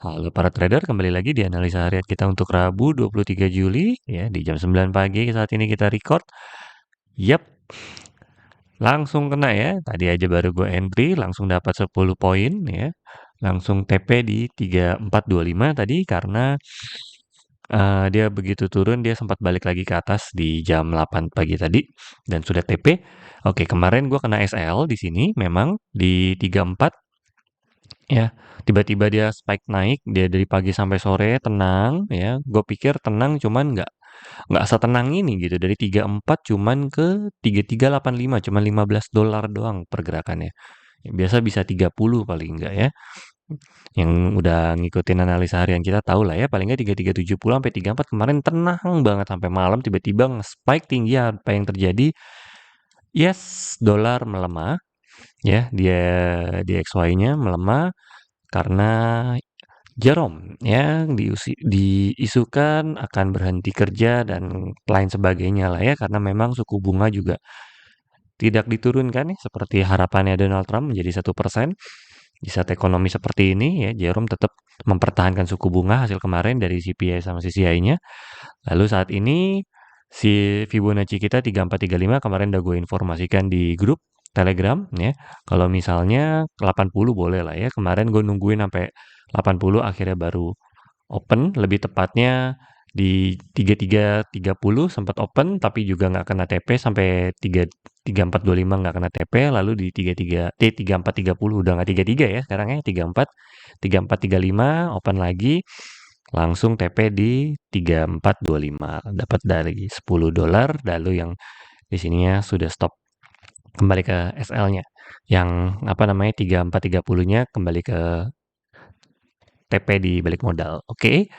Halo para trader, kembali lagi di analisa harian kita untuk Rabu 23 Juli ya di jam 9 pagi saat ini kita record. Yap, langsung kena ya. Tadi aja baru gue entry langsung dapat 10 poin ya. Langsung TP di 3425 tadi karena dia begitu turun dia sempat balik lagi ke atas di jam 8 pagi tadi dan sudah TP. Oke, kemarin gue kena SL di sini memang di 34 ya, tiba-tiba dia spike naik, dia dari pagi sampai sore tenang ya. Gue pikir tenang cuman nggak setenang ini gitu. Dari 34 cuman ke 3385, cuman $15 doang pergerakannya. Biasa bisa 30 paling enggak ya. Yang udah ngikutin analisa harian kita tahu lah ya, paling nggak 3370 sampai 34 kemarin tenang banget sampai malam tiba-tiba nge-spike tinggi. Apa yang terjadi? Yes, dolar melemah ya, dia di XY-nya melemah karena Jerome ya diisukan akan berhenti kerja dan lain sebagainya lah ya karena memang suku bunga juga tidak diturunkan ya seperti harapannya Donald Trump menjadi 1%. Di saat ekonomi seperti ini ya Jerome tetap mempertahankan suku bunga hasil kemarin dari CPI sama CCI-nya. Lalu saat ini si Fibonacci kita 3435 kemarin udah gue informasikan di grup Telegram ya. Kalau misalnya 80 boleh lah ya. Kemarin gue nungguin sampai 80 akhirnya baru open, lebih tepatnya di 3330 sempat open tapi juga nggak kena TP sampai 3425 nggak kena TP, lalu di 3430 udah nggak 33 ya sekarang ya 34 open lagi langsung TP di 3425 dapat dari $10 lalu yang di sininya sudah stop kembali ke SL-nya yang apa namanya 3430-nya kembali ke TP di balik modal. Oke.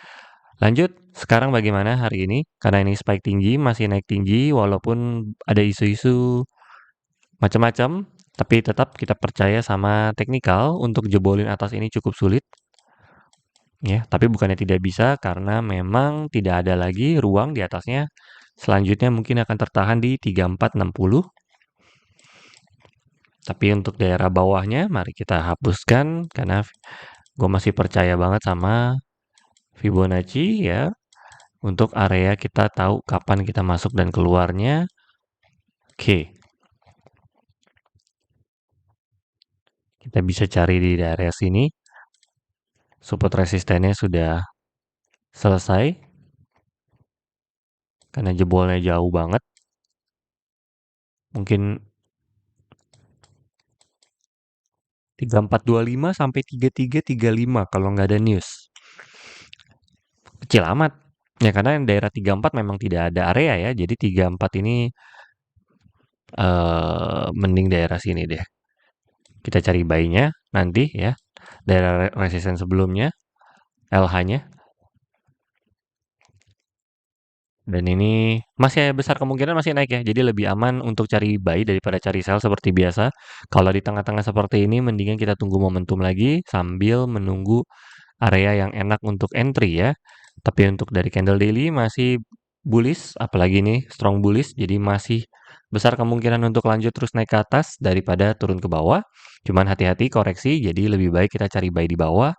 Lanjut, sekarang bagaimana hari ini? Karena ini spike tinggi, masih naik tinggi walaupun ada isu-isu macam-macam, tapi tetap kita percaya sama teknikal untuk jebolin atas ini cukup sulit. Ya, tapi bukannya tidak bisa karena memang tidak ada lagi ruang di atasnya. Selanjutnya mungkin akan tertahan di 3460. Tapi untuk daerah bawahnya mari kita hapuskan karena gue masih percaya banget sama Fibonacci ya. Untuk area kita tahu kapan kita masuk dan keluarnya. Oke. Kita bisa cari di daerah sini. Support resistennya sudah selesai. Karena jebolnya jauh banget. Mungkin 3425 sampai 3335 kalau nggak ada news. Kecil amat. Ya karena daerah 34 memang tidak ada area ya. Jadi 34 ini mending daerah sini deh. Kita cari buy-nya nanti ya. Daerah resisten sebelumnya. LH-nya. Dan ini masih besar kemungkinan masih naik ya. Jadi lebih aman untuk cari buy daripada cari sell seperti biasa. Kalau di tengah-tengah seperti ini mendingan kita tunggu momentum lagi sambil menunggu area yang enak untuk entry ya. Tapi untuk dari candle daily masih bullish, apalagi ini strong bullish. Jadi masih besar kemungkinan untuk lanjut terus naik ke atas daripada turun ke bawah. Cuman hati-hati koreksi, jadi lebih baik kita cari buy di bawah.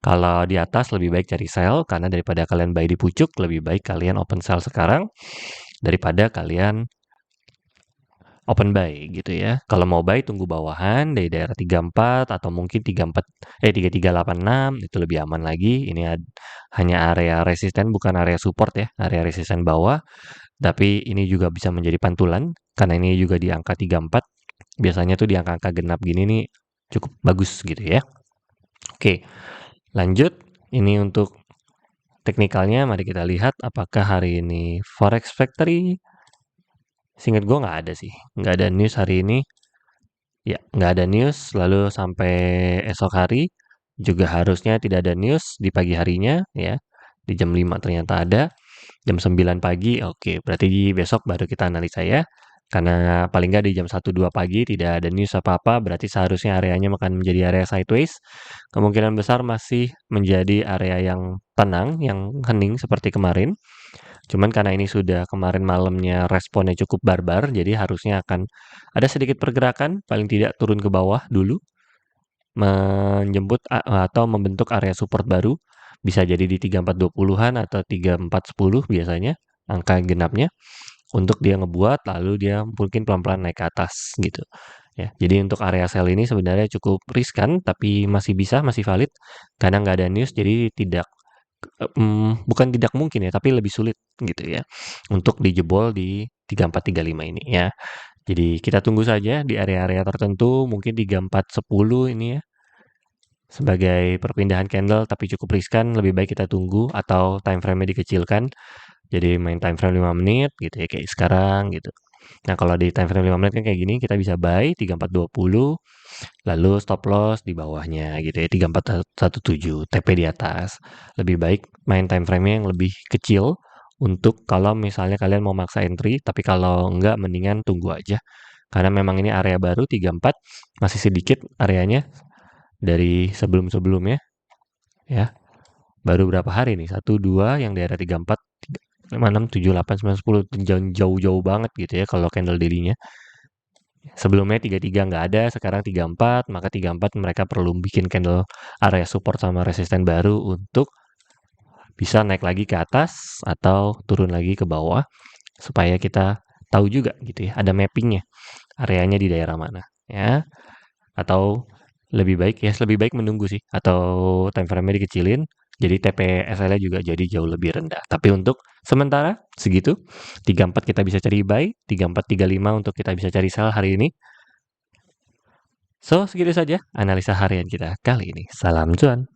Kalau di atas lebih baik cari sell, karena daripada kalian buy di pucuk, lebih baik kalian open sell sekarang daripada kalian open buy gitu ya. Kalau mau buy tunggu bawahan dari daerah 34 atau mungkin 3386 itu lebih aman lagi. Ini hanya area resisten bukan area support ya, area resisten bawah. Tapi ini juga bisa menjadi pantulan karena ini juga di angka 34. Biasanya tuh di angka-angka genap gini nih cukup bagus gitu ya. Oke, lanjut. Ini untuk teknikalnya mari kita lihat apakah hari ini Forex Factory. Seingat gue nggak ada sih, nggak ada news hari ini. Ya, nggak ada news. Lalu sampai esok hari juga harusnya tidak ada news di pagi harinya ya. Di jam 5 ternyata ada. Jam 9 pagi, oke. Berarti besok baru kita analisa ya. Karena paling nggak di jam 1-2 pagi tidak ada news apa-apa, berarti seharusnya areanya akan menjadi area sideways. Kemungkinan besar masih menjadi area yang tenang, yang hening seperti kemarin. Cuman karena ini sudah kemarin malamnya responnya cukup barbar, jadi harusnya akan ada sedikit pergerakan, paling tidak turun ke bawah dulu, menjemput atau membentuk area support baru. Bisa jadi di 3420-an atau 3410 biasanya angka genapnya, untuk dia ngebuat lalu dia mungkin pelan-pelan naik ke atas gitu. Ya, jadi untuk area sell ini sebenarnya cukup riskan tapi masih bisa, masih valid karena nggak ada news, jadi bukan tidak mungkin ya, tapi lebih sulit gitu ya untuk dijebol di 3435 ini ya. Jadi kita tunggu saja di area-area tertentu, mungkin 3410 ini ya, sebagai perpindahan candle tapi cukup riskan, lebih baik kita tunggu atau time frame-nya dikecilkan. Jadi main time frame 5 menit gitu ya, kayak sekarang gitu. Nah, kalau di time frame 5 menit kan kayak gini, kita bisa buy 3420, lalu stop loss di bawahnya gitu ya, 3417, TP di atas. Lebih baik main time frame-nya yang lebih kecil untuk kalau misalnya kalian mau maksa entry, tapi kalau enggak mendingan tunggu aja. Karena memang ini area baru 34, masih sedikit areanya dari sebelum-sebelumnya ya. Baru berapa hari nih? 1, 2 yang daerah 34, 5, 6, 7, 8, 9, 10, jauh-jauh banget gitu ya kalau candle daily-nya. Sebelumnya 33 nggak ada, sekarang 34, maka 34 mereka perlu bikin candle area support sama resisten baru untuk bisa naik lagi ke atas atau turun lagi ke bawah, supaya kita tahu juga gitu ya, ada mappingnya, areanya di daerah mana ya. Atau lebih baik menunggu sih, atau time frame-nya dikecilin, jadi TPSL-nya juga jadi jauh lebih rendah. Tapi untuk sementara segitu, 34 kita bisa cari buy, 3435 untuk kita bisa cari sell hari ini. So, segitu saja analisa harian kita kali ini. Salam cuan.